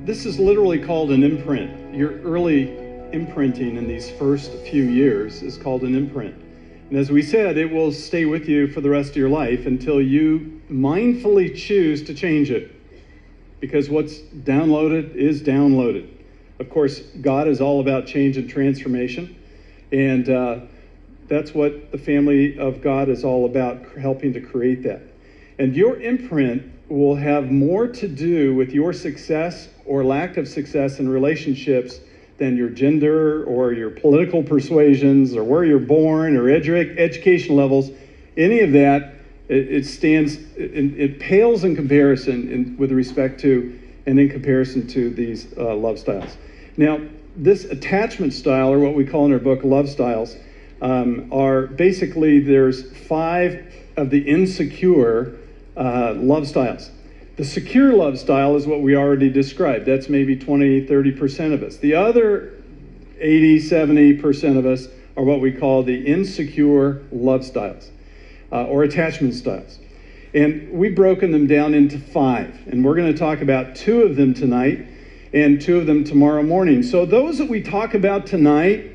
This is literally called an imprint. Your early imprinting in these first few years is called an imprint. And as we said, it will stay with you for the rest of your life until you mindfully choose to change it. Because what's downloaded is downloaded. Of course, God is all about change and transformation. And that's what the family of God is all about, helping to create that. And your imprint will have more to do with your success or lack of success in relationships than your gender or your political persuasions or where you're born or education levels. Any of that, it pales in comparison with respect to and in comparison to these love styles. Now, this attachment style, or what we call in our book love styles, are basically, there's 5 of the insecure love styles. The secure love style is what we already described. That's maybe 20, 30% of us. The other 80, 70% of us are what we call the insecure love styles or attachment styles. And we've broken them down into 5. And we're going to talk about 2 of them tonight and 2 of them tomorrow morning. So those that we talk about tonight,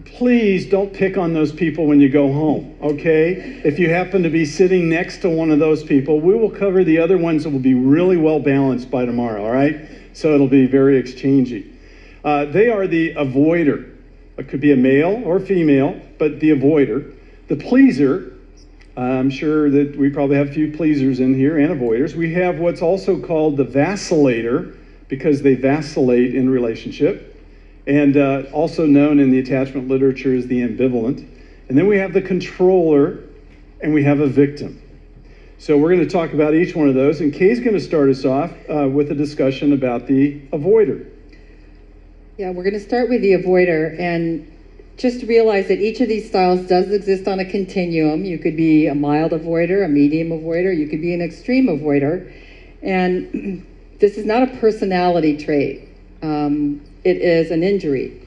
please don't pick on those people when you go home, okay? If you happen to be sitting next to one of those people, we will cover the other ones that will be really well balanced by tomorrow, all right? So it'll be very exchangey. They are the avoider. It could be a male or female, but the avoider. The pleaser, I'm sure that we probably have a few pleasers in here and avoiders. We have what's also called the vacillator, because they vacillate in relationship. And also known in the attachment literature as the ambivalent. And then we have the controller, and we have a victim. So we're going to talk about each one of those, and Kay's going to start us off with a discussion about the avoider. Yeah, we're going to start with the avoider, and just realize that each of these styles does exist on a continuum. You could be a mild avoider, a medium avoider, you could be an extreme avoider, and this is not a personality trait. It is an injury.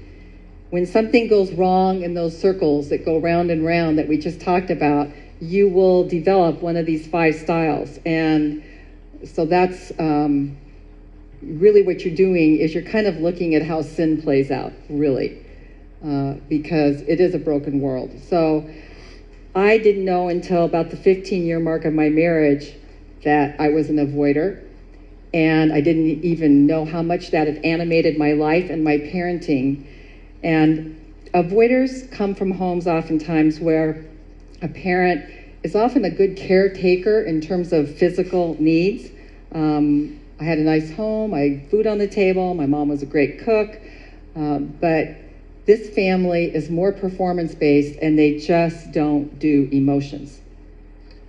When something goes wrong in those circles that go round and round that we just talked about, you will develop one of these 5 styles. And so that's really what you're doing, is you're kind of looking at how sin plays out, really, because it is a broken world. So I didn't know until about the 15-year mark of my marriage that I was an avoider. And I didn't even know how much that had animated my life and my parenting. And avoiders come from homes oftentimes where a parent is often a good caretaker in terms of physical needs. I had a nice home, I had food on the table, my mom was a great cook, but this family is more performance-based, and they just don't do emotions.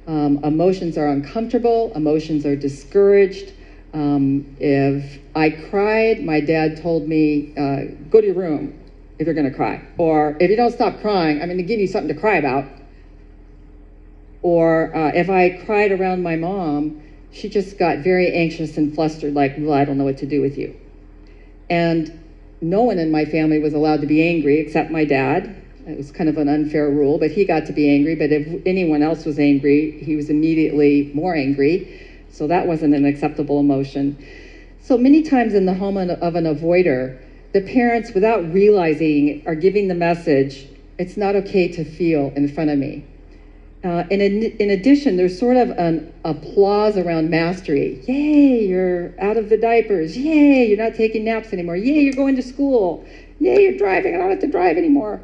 Emotions are uncomfortable, emotions are discouraged. If I cried, my dad told me, go to your room if you're going to cry. Or if you don't stop crying, I'm going to give you something to cry about. Or if I cried around my mom, she just got very anxious and flustered, like, well, I don't know what to do with you. And no one in my family was allowed to be angry except my dad. It was kind of an unfair rule, but he got to be angry. But if anyone else was angry, he was immediately more angry. So that wasn't an acceptable emotion. So many times in the home of an avoider, the parents, without realizing, are giving the message, it's not okay to feel in front of me. And in addition, there's sort of an applause around mastery. Yay, you're out of the diapers. Yay, you're not taking naps anymore. Yay, you're going to school. Yay, you're driving. I don't have to drive anymore.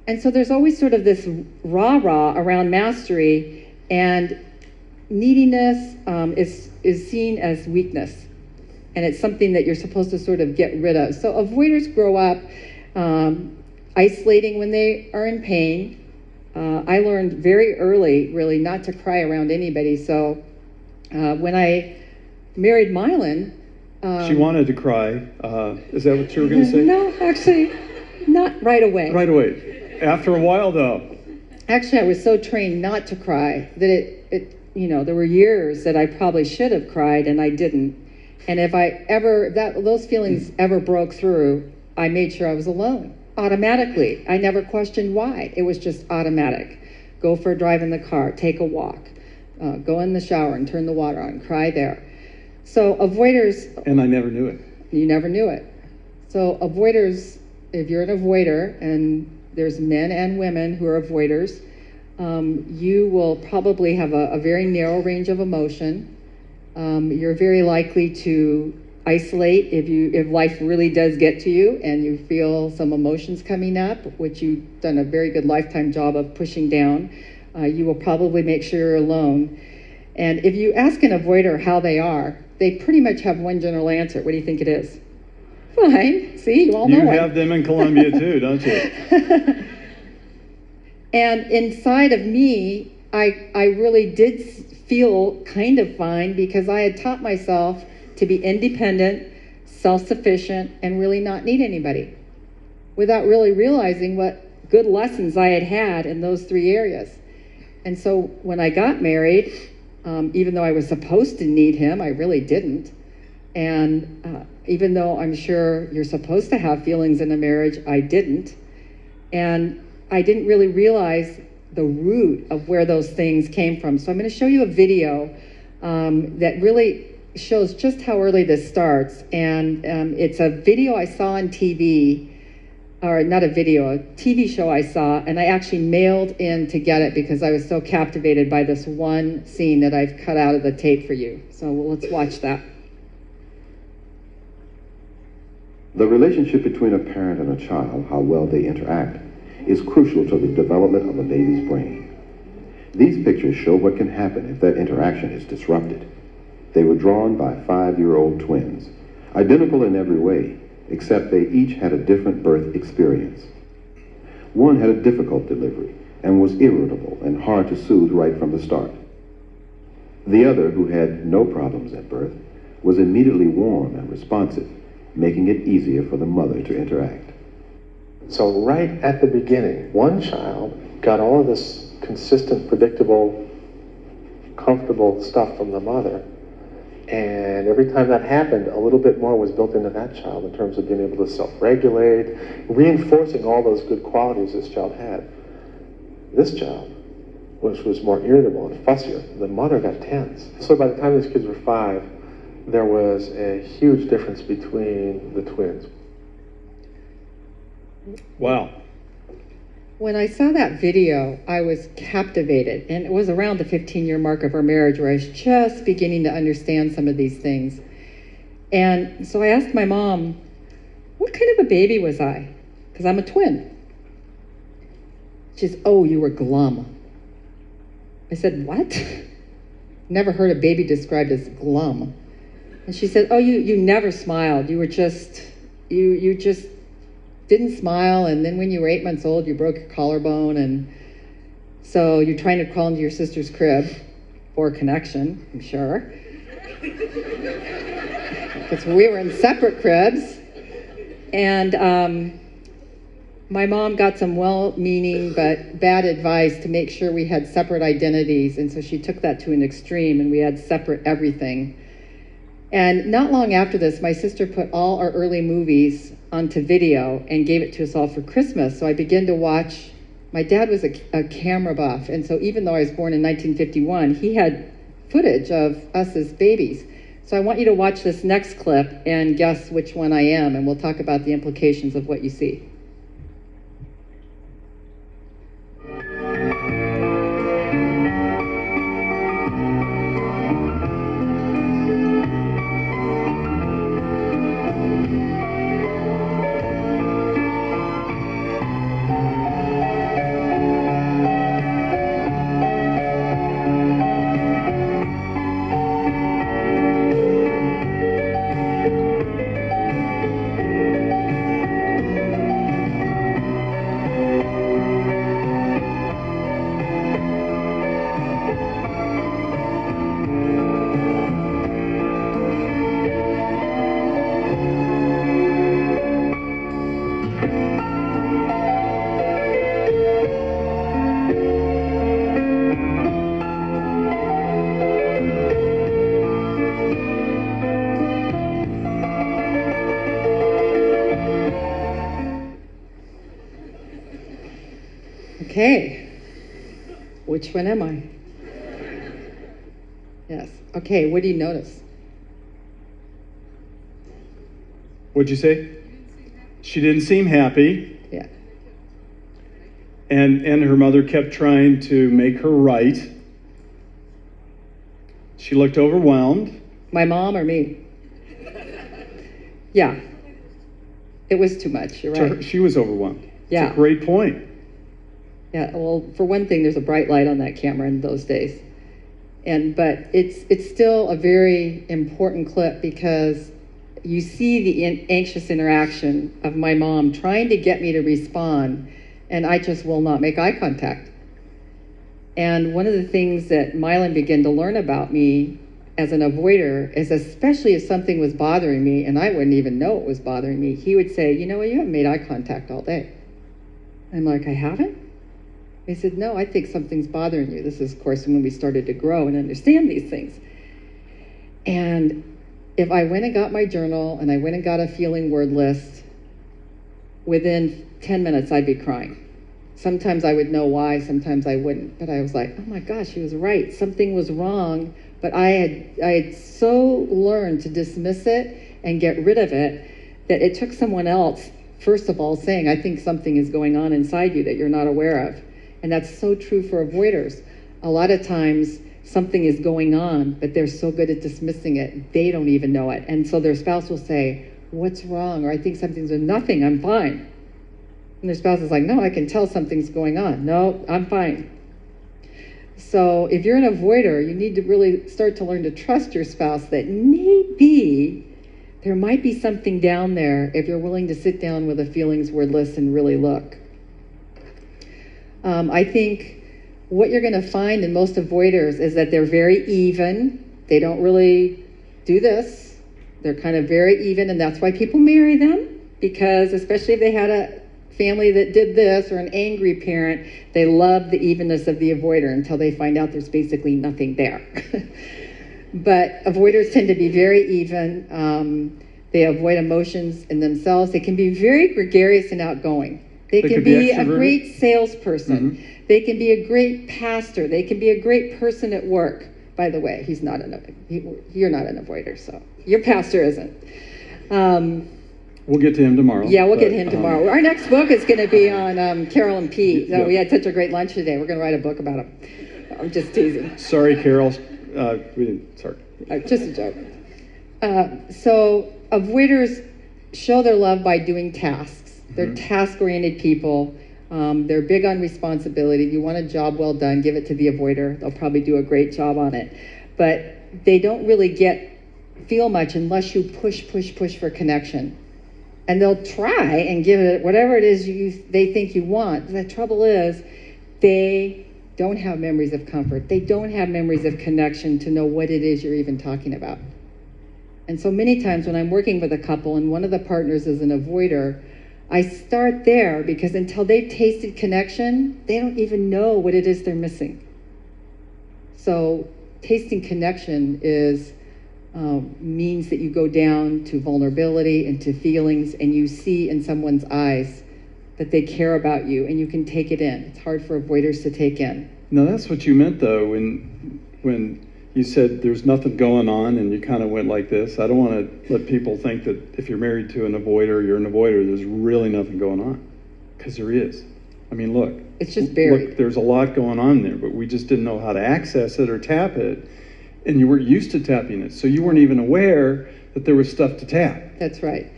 And so there's always sort of this rah-rah around mastery, and neediness is seen as weakness, and it's something that you're supposed to sort of get rid of. So avoiders grow up isolating when they are in pain. I learned very early, really, not to cry around anybody. So when I married Mylan... she wanted to cry. Is that what you were going to say? No, actually, not right away. Right away. After a while, though. Actually, I was so trained not to cry that it there were years that I probably should have cried and I didn't. And if those feelings ever broke through, I made sure I was alone, automatically. I never questioned why. It was just automatic. Go for a drive in the car, take a walk, go in the shower and turn the water on, cry there. So avoiders... And I never knew it. You never knew it. So avoiders, if you're an avoider, and there's men and women who are avoiders, you will probably have a very narrow range of emotion. You're very likely to isolate if life really does get to you and you feel some emotions coming up, which you've done a very good lifetime job of pushing down. You will probably make sure you're alone. And if you ask an avoider how they are, they pretty much have one general answer. What do you think it is? Fine. See, you all know it. You have them in Colombia too, don't you? And inside of me, I really did feel kind of fine because I had taught myself to be independent, self-sufficient, and really not need anybody, without really realizing what good lessons I had had in those three areas. And so when I got married, even though I was supposed to need him, I really didn't. And even though I'm sure you're supposed to have feelings in a marriage, I didn't. And I didn't really realize the root of where those things came from. So I'm going to show you a video that really shows just how early this starts. And it's a video I saw on TV, or not a video, a TV show I saw, and I actually mailed in to get it because I was so captivated by this one scene that I've cut out of the tape for you. So let's watch that. The relationship between a parent and a child, how well they interact, is crucial to the development of a baby's brain. These pictures show what can happen if that interaction is disrupted. They were drawn by 5-year-old twins, identical in every way, except they each had a different birth experience. One had a difficult delivery and was irritable and hard to soothe right from the start. The other, who had no problems at birth, was immediately warm and responsive, making it easier for the mother to interact. So right at the beginning, one child got all of this consistent, predictable, comfortable stuff from the mother. And every time that happened, a little bit more was built into that child in terms of being able to self-regulate, reinforcing all those good qualities this child had. This child, which was more irritable and fussier, the mother got tense. So by the time these kids were 5, there was a huge difference between the twins. Wow. When I saw that video, I was captivated, and it was around the 15-year mark of our marriage where I was just beginning to understand some of these things. And so I asked my mom, what kind of a baby was I? Because I'm a twin. She says, oh, you were glum. I said, what? Never heard a baby described as glum. And she said, oh, you never smiled. You were just, you just didn't smile, and then when you were 8 months old, you broke your collarbone, and so you're trying to crawl into your sister's crib for connection, I'm sure. Because we were in separate cribs. And my mom got some well-meaning but bad advice to make sure we had separate identities, and so she took that to an extreme, and we had separate everything. And not long after this, my sister put all our early movies onto video and gave it to us all for Christmas. So I began to watch. My dad was a camera buff, and so even though I was born in 1951, he had footage of us as babies. So I want you to watch this next clip and guess which one I am, and we'll talk about the implications of what you see. Okay, which one am I? Yes, okay, what do you notice? What'd you say? She didn't seem happy. Yeah. And her mother kept trying to make her right. She looked overwhelmed. My mom or me? Yeah. It was too much, you're right. She was overwhelmed. Yeah. It's a great point. Yeah, well, for one thing, there's a bright light on that camera in those days. But it's still a very important clip because you see the anxious interaction of my mom trying to get me to respond, and I just will not make eye contact. And one of the things that Mylan began to learn about me as an avoider is, especially if something was bothering me and I wouldn't even know it was bothering me, he would say, you know what, you haven't made eye contact all day. I'm like, I haven't? He said, no, I think something's bothering you. This is, of course, when we started to grow and understand these things. And if I went and got my journal and I went and got a feeling word list, within 10 minutes I'd be crying. Sometimes I would know why, sometimes I wouldn't. But I was like, oh my gosh, he was right. Something was wrong. But I had so learned to dismiss it and get rid of it that it took someone else, first of all, saying, I think something is going on inside you that you're not aware of. And that's so true for avoiders. A lot of times something is going on, but they're so good at dismissing it, they don't even know it. And so their spouse will say, what's wrong? Or I think something's nothing, I'm fine. And their spouse is like, no, I can tell something's going on. No, I'm fine. So if you're an avoider, you need to really start to learn to trust your spouse that maybe there might be something down there if you're willing to sit down with a feelings word list and really look. I think what you're going to find in most avoiders is that they're very even. They don't really do this. They're kind of very even, and that's why people marry them, because especially if they had a family that did this or an angry parent, they love the evenness of the avoider until they find out there's basically nothing there. But avoiders tend to be very even. They avoid emotions in themselves. They can be very gregarious and outgoing. They can be a great salesperson. Mm-hmm. They can be a great pastor. They can be a great person at work. By the way, you're not an avoider, so your pastor isn't. We'll get to him tomorrow. Yeah, we'll get him tomorrow. Our next book is going to be on Carol and Pete. So we had such a great lunch today. We're going to write a book about him. I'm just teasing. Sorry, Carol. We didn't. Sorry. Just a joke. So avoiders show their love by doing tasks. They're task-oriented people. They're big on responsibility. If you want a job well done, give it to the avoider. They'll probably do a great job on it. But they don't really feel much unless you push for connection. And they'll try and give it whatever it is they think you want. The trouble is they don't have memories of comfort. They don't have memories of connection to know what it is you're even talking about. And so many times when I'm working with a couple and one of the partners is an avoider, I start there because until they've tasted connection, they don't even know what it is they're missing. So tasting connection means that you go down to vulnerability and to feelings, and you see in someone's eyes that they care about you, and you can take it in. It's hard for avoiders to take in. No, that's what you meant, though, when you said there's nothing going on, and you kind of went like this. I don't want to let people think that if you're married to an avoider, you're an avoider. There's really nothing going on, because there is. I mean, look. It's just buried. Look, there's a lot going on there, but we just didn't know how to access it or tap it. And you weren't used to tapping it, so you weren't even aware that there was stuff to tap. That's right.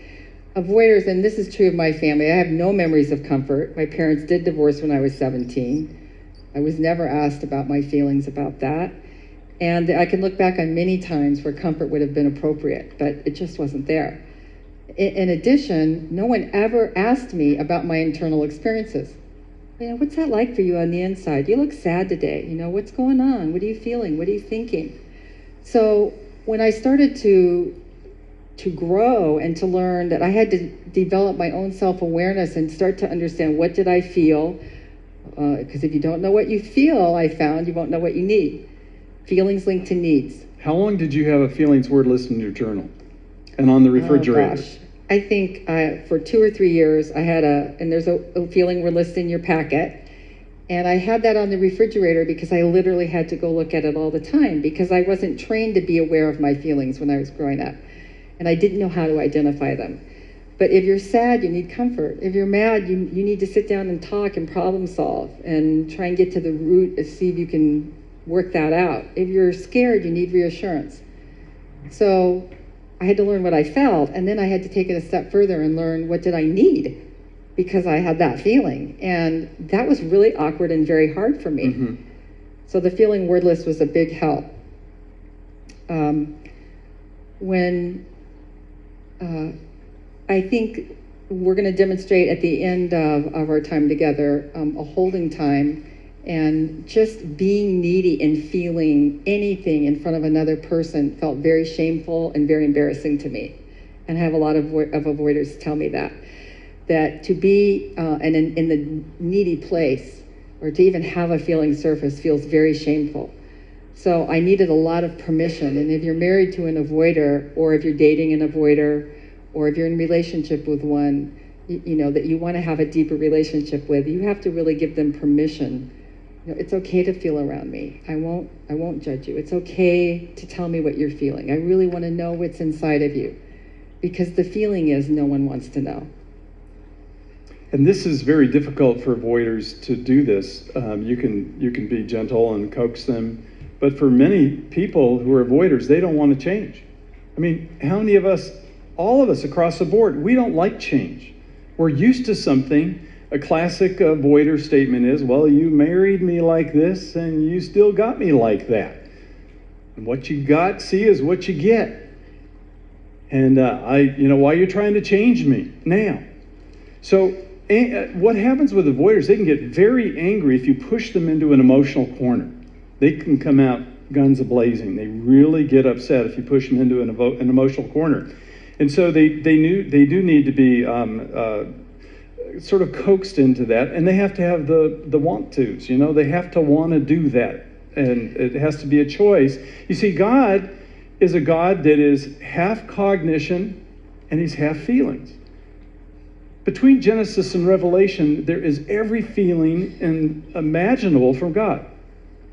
Avoiders, and this is true of my family, I have no memories of comfort. My parents did divorce when I was 17. I was never asked about my feelings about that. And I can look back on many times where comfort would have been appropriate, but it just wasn't there. In addition, no one ever asked me about my internal experiences. What's that like for you on the inside? You look sad today. What's going on? What are you feeling? What are you thinking? So when I started to grow and to learn that I had to develop my own self-awareness and start to understand what did I feel, because if you don't know what you feel, I found you won't know what you need. Feelings linked to needs. How long did you have a feelings word list in your journal and on the refrigerator? Oh, gosh. I think for 2 or 3 years I had and there's a feeling word list in your packet. And I had that on the refrigerator because I literally had to go look at it all the time because I wasn't trained to be aware of my feelings when I was growing up. And I didn't know how to identify them. But if you're sad, you need comfort. If you're mad, you need to sit down and talk and problem solve and try and get to the root and see if you can work that out. If you're scared, you need reassurance. So I had to learn what I felt, and then I had to take it a step further and learn what did I need, because I had that feeling. And that was really awkward and very hard for me. Mm-hmm. So the feeling wordless was a big help. I think we're going to demonstrate at the end of our time together a holding time, and just being needy and feeling anything in front of another person felt very shameful and very embarrassing to me. And I have a lot of avoiders tell me that to be in the needy place, or to even have a feeling surface, feels very shameful. So I needed a lot of permission. And if you're married to an avoider, or if you're dating an avoider, or if you're in a relationship with one, you know, that you want to have a deeper relationship with, you have to really give them permission. You know, it's okay to feel around me. I won't judge you. It's okay to tell me what you're feeling. I really want to know what's inside of you, because the feeling is no one wants to know. And this is very difficult for avoiders to do this. You can be gentle and coax them, but for many people who are avoiders, they don't want to change. I mean, how many of us, all of us across the board, we don't like change. We're used to something. A classic avoider statement is, well, you married me like this and you still got me like that. And what you got, see, is what you get. And why are you trying to change me now? So what happens with avoiders, they can get very angry if you push them into an emotional corner. They can come out guns a-blazing. They really get upset if you push them into an emotional corner. And so they do need to be sort of coaxed into that, and they have to have the want tos. You know, they have to want to do that, and it has to be a choice. You see, God is a God that is half cognition and he's half feelings. Between Genesis and Revelation, there is every feeling imaginable from God.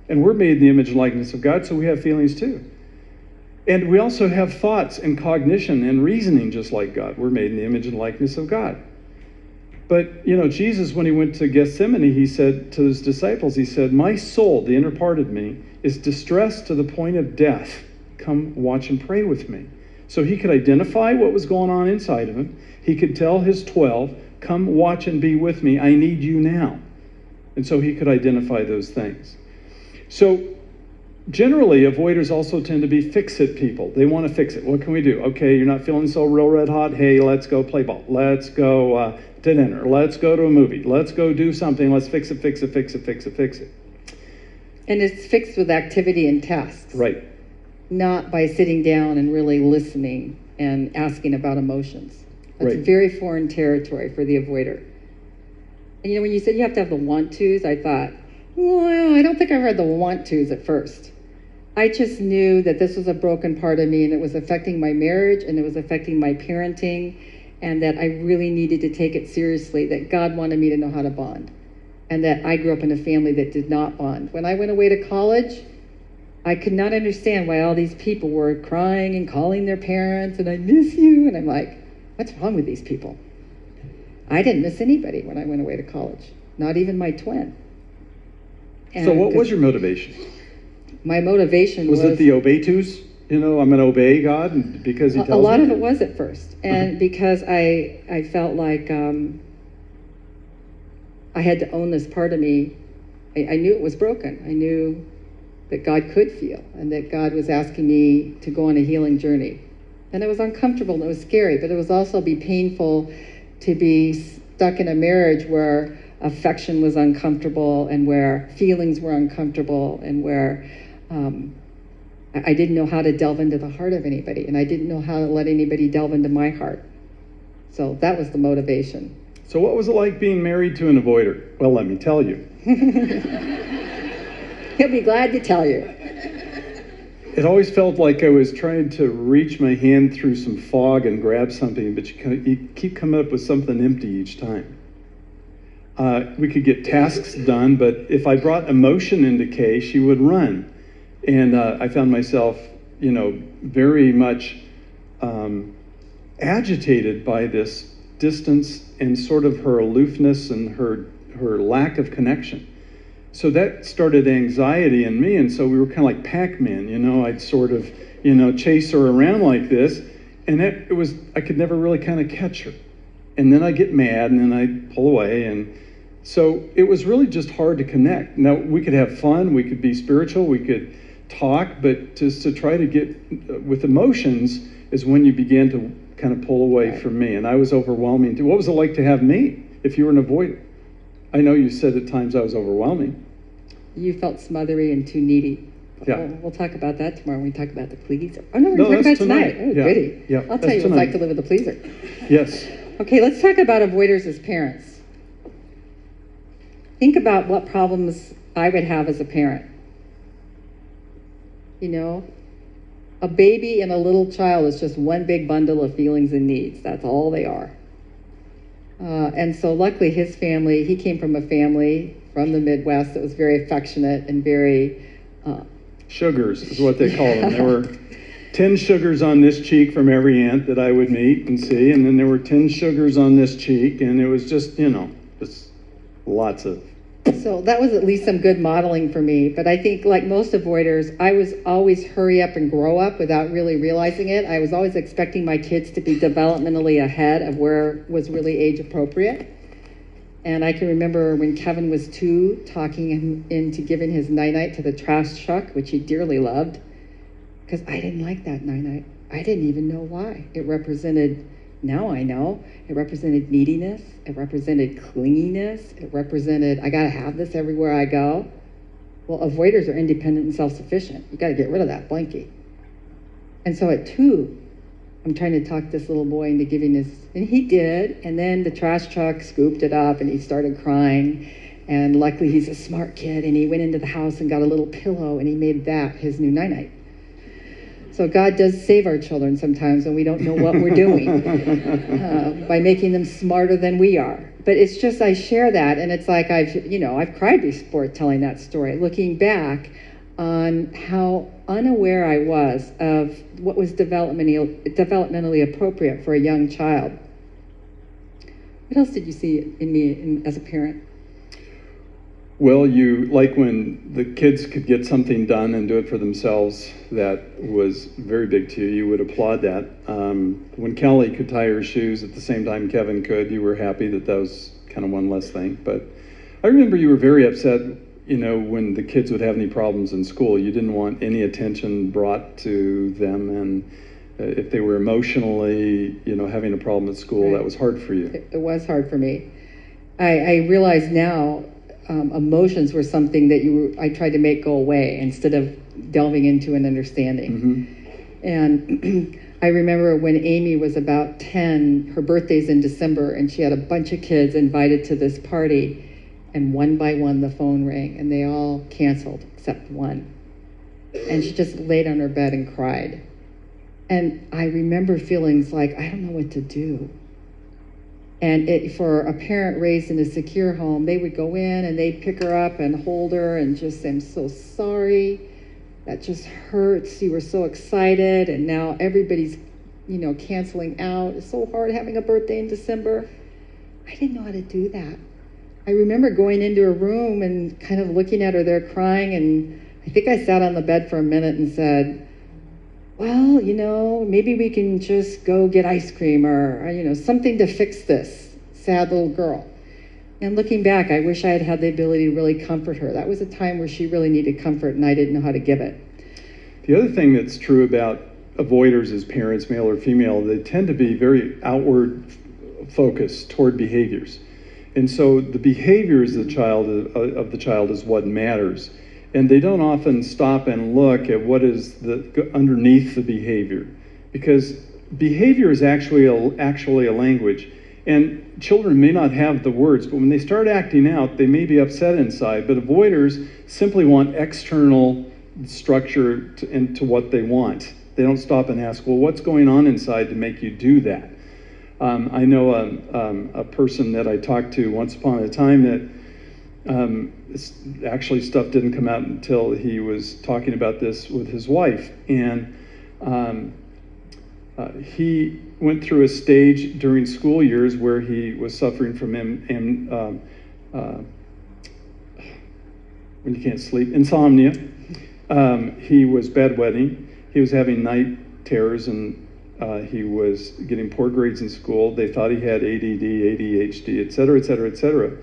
And we're made in the image and likeness of God, so we have feelings too. And we also have thoughts and cognition and reasoning just like God. We're made in the image and likeness of God. But, you know, Jesus, when he went to Gethsemane, he said to his disciples, he said, my soul, the inner part of me, is distressed to the point of death. Come watch and pray with me. So he could identify what was going on inside of him. He could tell his 12, come watch and be with me. I need you now. And so he could identify those things. So generally, avoiders also tend to be fix-it people. They want to fix it. What can we do? Okay, you're not feeling so real red hot. Hey, let's go play ball. Let's go to dinner. Let's go to a movie. Let's go do something. Let's fix it, fix it, fix it, fix it, fix it. And it's fixed with activity and tasks. Right. Not by sitting down and really listening and asking about emotions. That's Right. very foreign territory for the avoider. And you know, when you said you have to have the want-tos, I thought, well, I don't think I read the want-tos at first. I just knew that this was a broken part of me, and it was affecting my marriage, and it was affecting my parenting, and that I really needed to take it seriously, that God wanted me to know how to bond, and that I grew up in a family that did not bond. When I went away to college, I could not understand why all these people were crying and calling their parents, and I miss you, and I'm like, what's wrong with these people? I didn't miss anybody when I went away to college, not even my twin. And So what was your motivation? My motivation was... Was it the obey-tos? You know, I'm going to obey God because he tells me. A lot of it was at first. And because I felt like I had to own this part of me. I knew it was broken. I knew that God could feel, and that God was asking me to go on a healing journey. And it was uncomfortable and it was scary, but it was also be painful to be stuck in a marriage where affection was uncomfortable and where feelings were uncomfortable and where I didn't know how to delve into the heart of anybody, and I didn't know how to let anybody delve into my heart. So that was the motivation. So what was it like being married to an avoider? Well, let me tell you. He'll be glad to tell you. It always felt like I was trying to reach my hand through some fog and grab something, but you keep coming up with something empty each time. We could get tasks done, but if I brought emotion into Kay, she would run. And I found myself, you know, very much agitated by this distance and sort of her aloofness and her lack of connection. So that started anxiety in me, and so we were kind of like Pac-Man, you know. I'd sort of, you know, chase her around like this, and I could never really kind of catch her. And then I'd get mad, and then I'd pull away, and so it was really just hard to connect. Now, we could have fun, we could be spiritual, we could talk, but just to try to get with emotions is when you began to kind of pull away from me, and I was overwhelming too. What was it like to have me if you were an avoider? I know you said at times I was overwhelming. You felt smothery and too needy. Yeah. We'll talk about that tomorrow when we talk about the pleaser. Oh, no, we're going to talk about tonight. Oh, yeah. goody. Yeah, I'll tell you what it's like to live with a pleaser. Yes. Okay, let's talk about avoiders as parents. Think about what problems I would have as a parent. You know, a baby and a little child is just one big bundle of feelings and needs. That's all they are. And so luckily his family, he came from a family from the Midwest that was very affectionate and very... sugars is what they call them. There were 10 sugars on this cheek from every aunt that I would meet and see, and then there were 10 sugars on this cheek, and it was just, you know, just lots of... So that was at least some good modeling for me. But I think, like most avoiders, I was always hurry up and grow up without really realizing it. I was always expecting my kids to be developmentally ahead of where was really age appropriate. And I can remember when Kevin was 2, talking him into giving his night-night to the trash truck, which he dearly loved, because I didn't like that night-night. I didn't even know why. It represented, now I know, it represented neediness, it represented clinginess, it represented, I gotta have this everywhere I go. Well, avoiders are independent and self-sufficient. You gotta get rid of that blankie. And so at 2, I'm trying to talk this little boy into giving his, and he did, and then the trash truck scooped it up and he started crying. And luckily he's a smart kid, and he went into the house and got a little pillow, and he made that his new night-night. So God does save our children sometimes when we don't know what we're doing by making them smarter than we are. But it's just, I share that, and it's like I've cried before telling that story, looking back on how unaware I was of what was developmentally appropriate for a young child. What else did you see in me as a parent? Well, you like when the kids could get something done and do it for themselves. That was very big to you. You would applaud that. When Kelly could tie her shoes at the same time Kevin could, you were happy that was kind of one less thing. But I remember you were very upset, you know, when the kids would have any problems in school. You didn't want any attention brought to them, and if they were emotionally, you know, having a problem at school, That was hard for you. It was hard for me. I realize now emotions were something that I tried to make go away instead of delving into an understanding. Mm-hmm. And I remember when Amy was about 10, her birthday's in December, and she had a bunch of kids invited to this party. And one by one, the phone rang, and they all canceled except one. And she just laid on her bed and cried. And I remember feelings like, I don't know what to do. And for a parent raised in a secure home, they would go in and they'd pick her up and hold her and just say, I'm so sorry. That just hurts. You were so excited, and now everybody's, you know, canceling out. It's so hard having a birthday in December. I didn't know how to do that. I remember going into a room and kind of looking at her there crying, and I think I sat on the bed for a minute and said, well, you know, maybe we can just go get ice cream or you know, something to fix this sad little girl. And looking back, I wish I had had the ability to really comfort her. That was a time where she really needed comfort, and I didn't know how to give it. The other thing that's true about avoiders as parents, male or female, they tend to be very outward focused toward behaviors. And so the behaviors of the child is what matters. And they don't often stop and look at what is underneath the behavior, because behavior is actually a language. And children may not have the words, but when they start acting out, they may be upset inside. But avoiders simply want external structure into what they want. They don't stop and ask, well, what's going on inside to make you do that? I know a person that I talked to once upon a time that actually stuff didn't come out until he was talking about this with his wife. And He went through a stage during school years where he was suffering from when you can't sleep, insomnia. He was bedwetting. He was having night terrors, and he was getting poor grades in school. They thought he had ADD, ADHD, et cetera, et cetera, et cetera.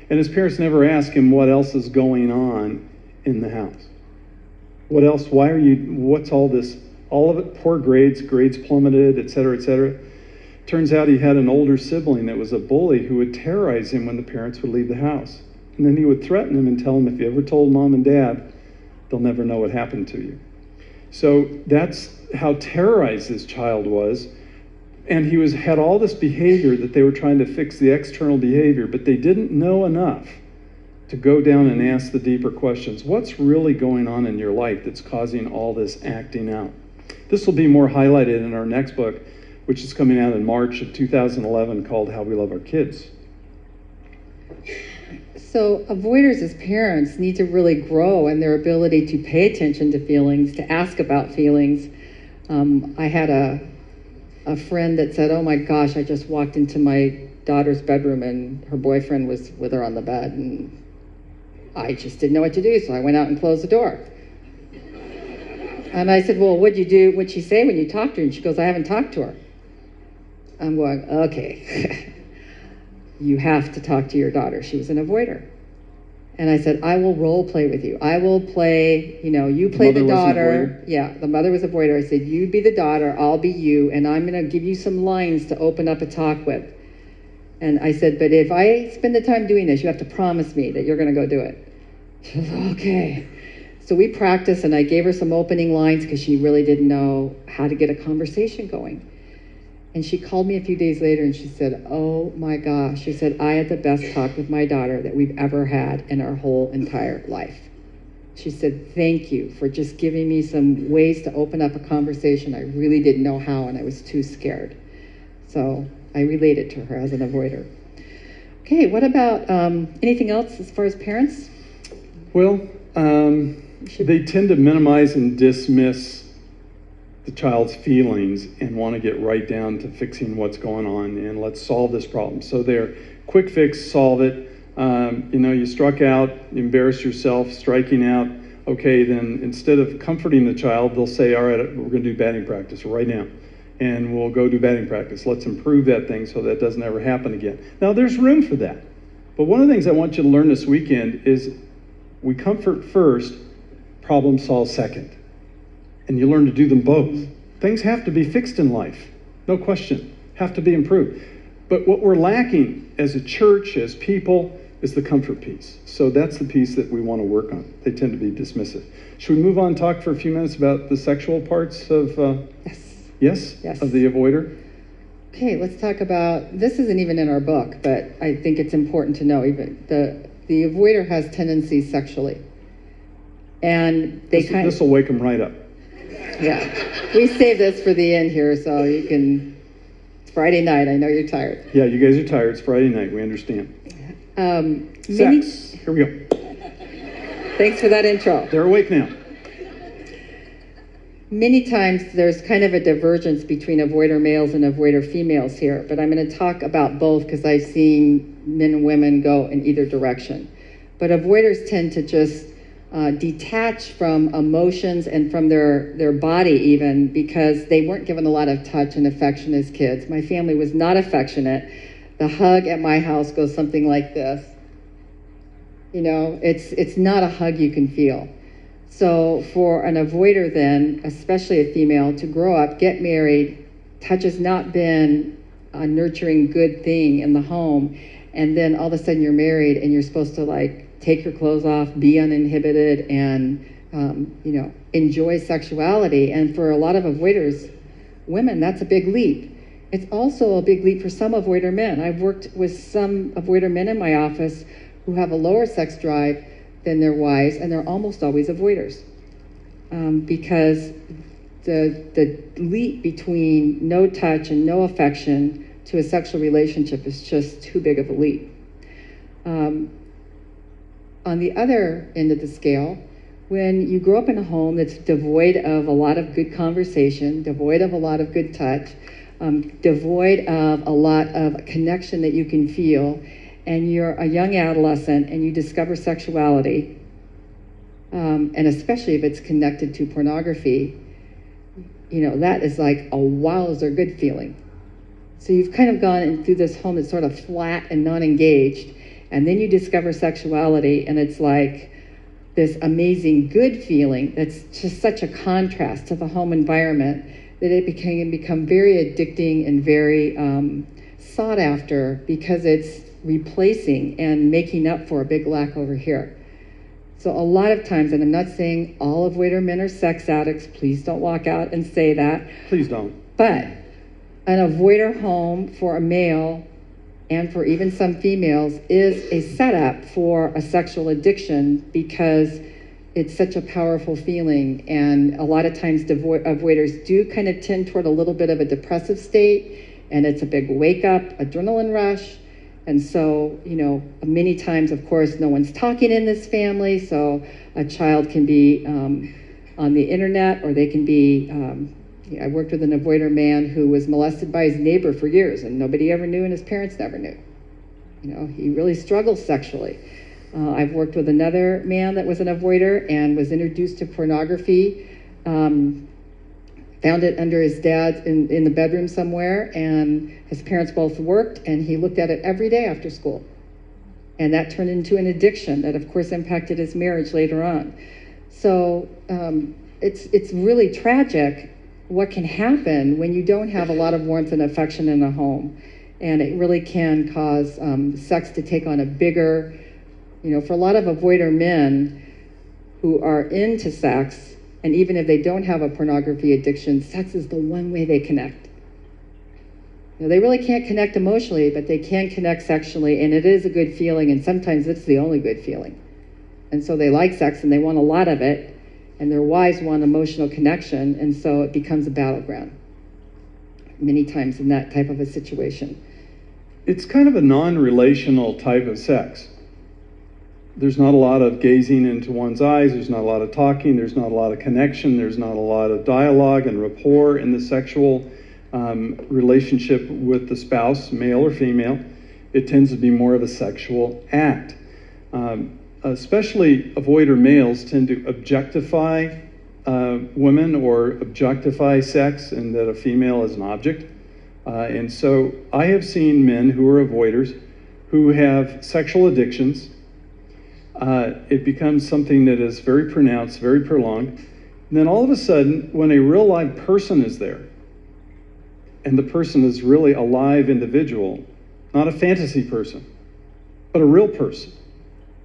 And his parents never asked him what else is going on in the house. What else? What's all this? All of it, poor grades plummeted, et cetera, et cetera. Turns out he had an older sibling that was a bully who would terrorize him when the parents would leave the house. And then he would threaten him and tell him, if you ever told mom and dad, they'll never know what happened to you. So that's how terrorized this child was. And he had all this behavior that they were trying to fix, the external behavior, but they didn't know enough to go down and ask the deeper questions. What's really going on in your life that's causing all this acting out? This will be more highlighted in our next book, which is coming out in March of 2011, called How We Love Our Kids. So avoiders as parents need to really grow in their ability to pay attention to feelings, to ask about feelings. I had a friend that said, oh my gosh, I just walked into my daughter's bedroom and her boyfriend was with her on the bed, and I just didn't know what to do, so I went out and closed the door. And I said, well, what'd she say when you talked to her? And she goes, I haven't talked to her. I'm going, okay. You have to talk to your daughter. She was an avoider. And I said, I will role play with you. I will play, you play the daughter. Yeah, the mother was a avoider. I said, you be the daughter, I'll be you, and I'm going to give you some lines to open up a talk with. And I said, but if I spend the time doing this, you have to promise me that you're going to go do it. She was okay. So we practiced, and I gave her some opening lines because she really didn't know how to get a conversation going. And she called me a few days later and she said, oh my gosh, she said, I had the best talk with my daughter that we've ever had in our whole entire life. She said, thank you for just giving me some ways to open up a conversation. I really didn't know how, and I was too scared. So I related to her as an avoider. Okay, what about anything else as far as parents? Well, they tend to minimize and dismiss the child's feelings and want to get right down to fixing what's going on and let's solve this problem. So they're quick fix, solve it. You struck out, embarrassed yourself, striking out. Okay, then instead of comforting the child, they'll say, all right, we're going to do batting practice right now. And we'll go do batting practice. Let's improve that thing so that doesn't ever happen again. Now, there's room for that. But one of the things I want you to learn this weekend is we comfort first, problem solve second. And you learn to do them both. Things have to be fixed in life, no question, have to be improved. But what we're lacking as a church, as people, is the comfort piece. So that's the piece that we want to work on. They tend to be dismissive. Should we move on and talk for a few minutes about the sexual parts of, yes, of the avoider? Okay, let's talk about, this isn't even in our book, but I think it's important to know, even the avoider has tendencies sexually. And this will wake them right up. Yeah, we saved this for the end here, so you can, it's Friday night, I know you're tired. Yeah, you guys are tired, it's Friday night, we understand. Sex, here we go. Thanks for that intro. They're awake now. Many times there's kind of a divergence between avoider males and avoider females here, but I'm going to talk about both because I've seen men and women go in either direction. But avoiders tend to just detach from emotions and from their body even because they weren't given a lot of touch and affection as kids. My family was not affectionate. The hug at my house goes something like this. It's not a hug you can feel. So for an avoider then, especially a female, to grow up, get married, touch has not been a nurturing good thing in the home, and then all of a sudden you're married and you're supposed to take your clothes off, be uninhibited, and enjoy sexuality. And for a lot of avoiders, women, that's a big leap. It's also a big leap for some avoider men. I've worked with some avoider men in my office who have a lower sex drive than their wives, and they're almost always avoiders because the leap between no touch and no affection to a sexual relationship is just too big of a leap. On the other end of the scale, when you grow up in a home that's devoid of a lot of good conversation, devoid of a lot of good touch, devoid of a lot of connection that you can feel, and you're a young adolescent and you discover sexuality, and especially if it's connected to pornography, that is like a wowzer good feeling. So you've kind of gone through this home that's sort of flat and non-engaged, and then you discover sexuality, and it's like this amazing good feeling that's just such a contrast to the home environment that it can become very addicting and very sought after, because it's replacing and making up for a big lack over here. So a lot of times, and I'm not saying all avoider men are sex addicts, please don't walk out and say that. Please don't. But an avoider home for a male and for even some females is a setup for a sexual addiction, because it's such a powerful feeling. And a lot of times avoiders do kind of tend toward a little bit of a depressive state, and it's a big wake up, adrenaline rush. And so, many times, of course, no one's talking in this family, so a child can be on the internet, or they can be, I worked with an avoider man who was molested by his neighbor for years, and nobody ever knew, and his parents never knew. He really struggles sexually. I've worked with another man that was an avoider and was introduced to pornography, found it under his dad in the bedroom somewhere, and his parents both worked, and he looked at it every day after school. And that turned into an addiction that, of course, impacted his marriage later on. So it's really tragic what can happen when you don't have a lot of warmth and affection in a home. And it really can cause sex to take on a bigger, for a lot of avoider men who are into sex, and even if they don't have a pornography addiction, sex is the one way they connect. They really can't connect emotionally, but they can connect sexually, and it is a good feeling, and sometimes it's the only good feeling. And so they like sex, and they want a lot of it, and their wives want emotional connection, and so it becomes a battleground many times in that type of a situation. It's kind of a non-relational type of sex. There's not a lot of gazing into one's eyes, there's not a lot of talking, there's not a lot of connection, there's not a lot of dialogue and rapport in the sexual relationship with the spouse, male or female. It tends to be more of a sexual act. Especially avoider males tend to objectify women or objectify sex, and that a female is an object. And so I have seen men who are avoiders who have sexual addictions. It becomes something that is very pronounced, very prolonged. And then all of a sudden, when a real live person is there, and the person is really a live individual, not a fantasy person, but a real person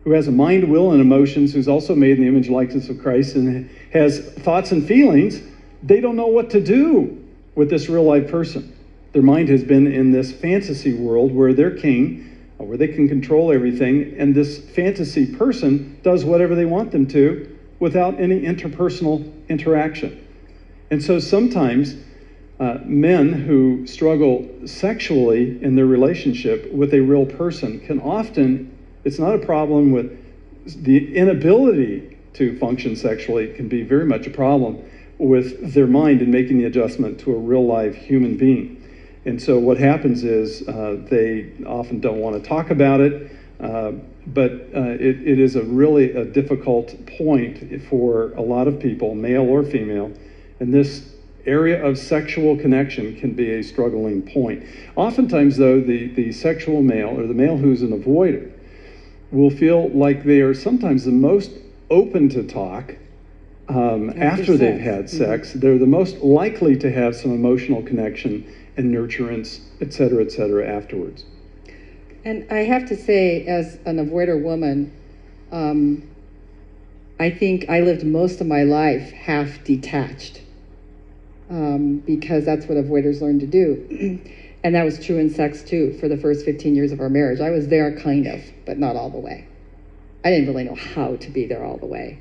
who has a mind, will, and emotions, who's also made in the image and likeness of Christ and has thoughts and feelings, they don't know what to do with this real live person. Their mind has been in this fantasy world where they're king, where they can control everything, and this fantasy person does whatever they want them to without any interpersonal interaction. And so sometimes men who struggle sexually in their relationship with a real person can often, it's not a problem with the inability to function sexually, it can be very much a problem with their mind in making the adjustment to a real live human being. And so what happens is they often don't want to talk about it, but it is really a difficult point for a lot of people, male or female, and this area of sexual connection can be a struggling point. Oftentimes, though, the sexual male, or the male who's an avoider, will feel like they are sometimes the most open to talk after they've had sex. They're the most likely to have some emotional connection and nurturance, et cetera, afterwards. And I have to say, as an avoider woman, I think I lived most of my life half detached, because that's what avoiders learn to do. And that was true in sex too. For the first 15 years of our marriage, I was there kind of, but not all the way. I didn't really know how to be there all the way.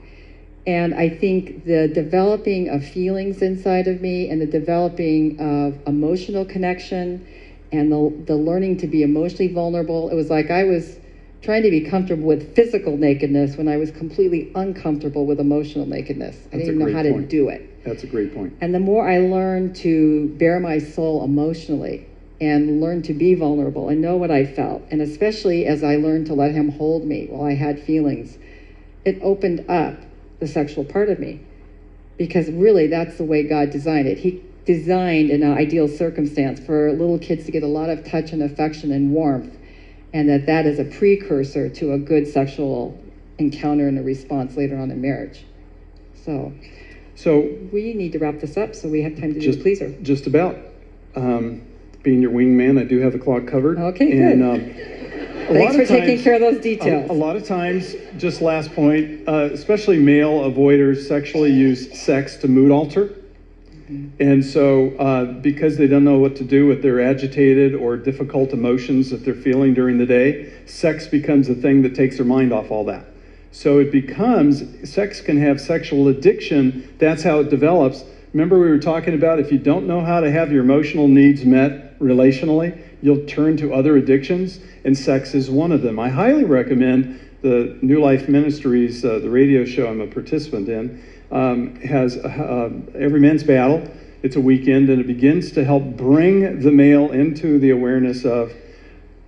And I think the developing of feelings inside of me, and the developing of emotional connection, and the learning to be emotionally vulnerable, it was like I was trying to be comfortable with physical nakedness when I was completely uncomfortable with emotional nakedness. I didn't know how to do it. That's a great point. And the more I learned to bare my soul emotionally and learn to be vulnerable and know what I felt, and especially as I learned to let him hold me while I had feelings, it opened up the sexual part of me. Because really, that's the way God designed it. He designed an ideal circumstance for little kids to get a lot of touch and affection and warmth, and that is a precursor to a good sexual encounter and a response later on in marriage. So we need to wrap this up so we have time to do the pleaser. Just about. Being your wingman, I do have the clock covered. Okay, good. And, thanks for taking care of those details. A lot of times, just last point, especially male avoiders sexually use sex to mood alter. And so because they don't know what to do with their agitated or difficult emotions that they're feeling during the day, sex becomes the thing that takes their mind off all that. So it becomes, sex can have sexual addiction. That's how it develops. Remember we were talking about if you don't know how to have your emotional needs met relationally, you'll turn to other addictions, and sex is one of them. I highly recommend the New Life Ministries, the radio show I'm a participant in, has Every Man's Battle. It's a weekend, and it begins to help bring the male into the awareness of,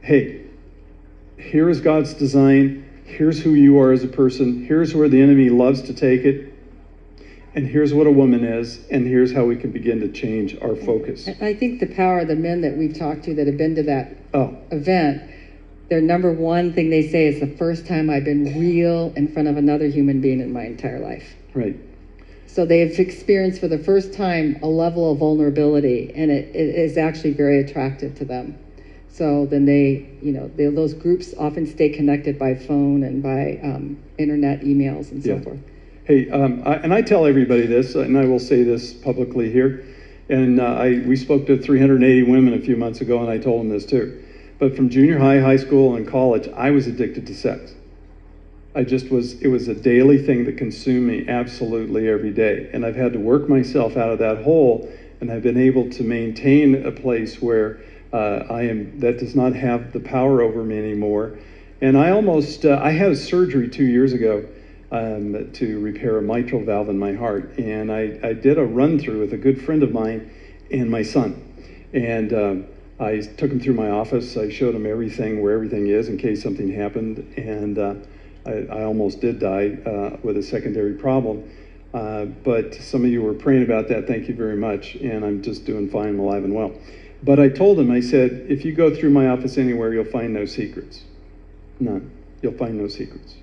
hey, here is God's design, here's who you are as a person, here's where the enemy loves to take it, and here's what a woman is, and here's how we can begin to change our focus. I think the power of the men that we've talked to that have been to that event, their number one thing they say is the first time I've been real in front of another human being in my entire life. Right. So they've experienced for the first time a level of vulnerability, and it is actually very attractive to them. So then those groups often stay connected by phone and by internet emails and so forth. Hey, I tell everybody this, and I will say this publicly here, and we spoke to 380 women a few months ago, and I told them this too. But from junior high, high school, and college, I was addicted to sex. It was a daily thing that consumed me absolutely every day. And I've had to work myself out of that hole, and I've been able to maintain a place where that does not have the power over me anymore. And I had a surgery 2 years ago to repair a mitral valve in my heart. And I did a run through with a good friend of mine and my son. And I took him through my office. I showed him everything, where everything is in case something happened. And I almost did die with a secondary problem. But some of you were praying about that. Thank you very much. And I'm just doing fine. I'm alive and well. But I told him, I said, if you go through my office anywhere, you'll find no secrets. None. You'll find no secrets.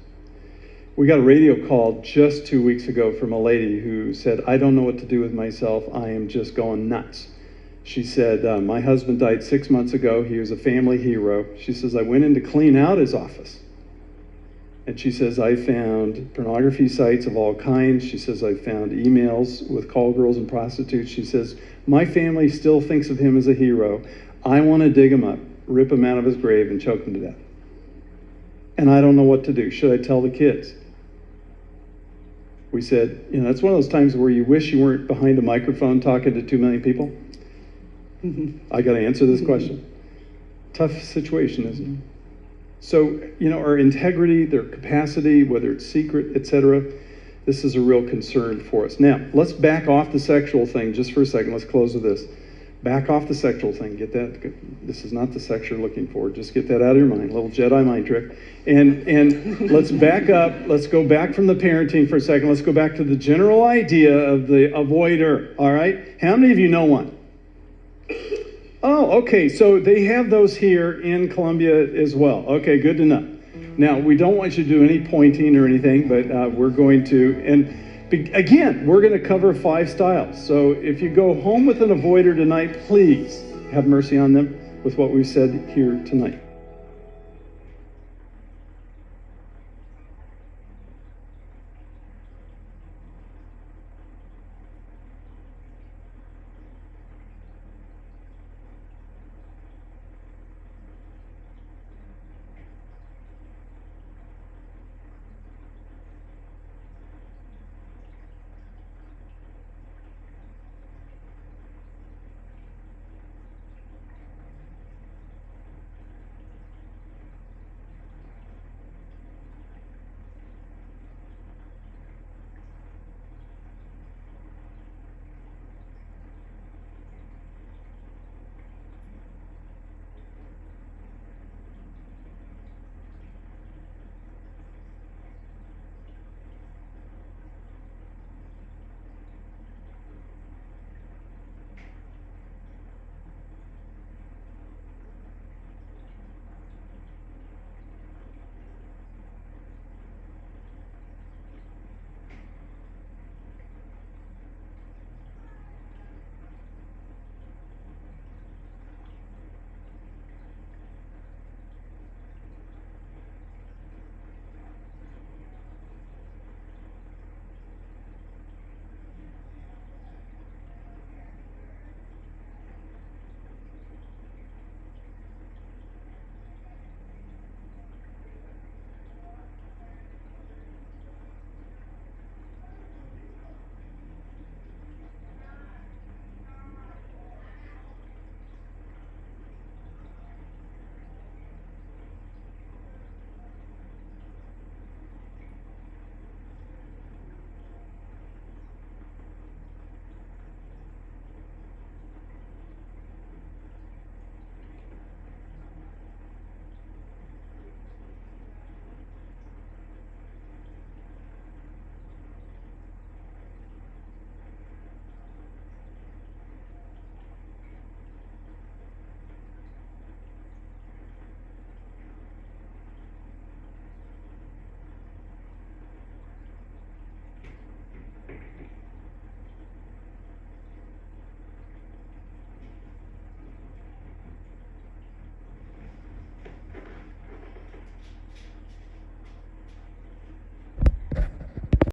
We got a radio call just 2 weeks ago from a lady who said, I don't know what to do with myself. I am just going nuts. She said, my husband died 6 months ago. He was a family hero. She says, I went in to clean out his office. And she says, I found pornography sites of all kinds. She says, I found emails with call girls and prostitutes. She says, my family still thinks of him as a hero. I want to dig him up, rip him out of his grave, and choke him to death. And I don't know what to do. Should I tell the kids? We said, that's one of those times where you wish you weren't behind a microphone talking to 2 million people. I got to answer this question. Tough situation, isn't it? So, our integrity, their capacity, whether it's secret, etc., this is a real concern for us. Now, let's back off the sexual thing just for a second. Let's close with this. Back off the sexual thing. Get that. This is not the sex you're looking for. Just get that out of your mind. A little Jedi mind trick. And let's back up. Let's go back from the parenting for a second. Let's go back to the general idea of the avoider. All right? How many of you know one? Oh, okay. So they have those here in Columbia as well. Okay, good to know. Now, we don't want you to do any pointing or anything, but we're going to. And again, we're going to cover 5 styles. So if you go home with an avoider tonight, please have mercy on them with what we've said here tonight.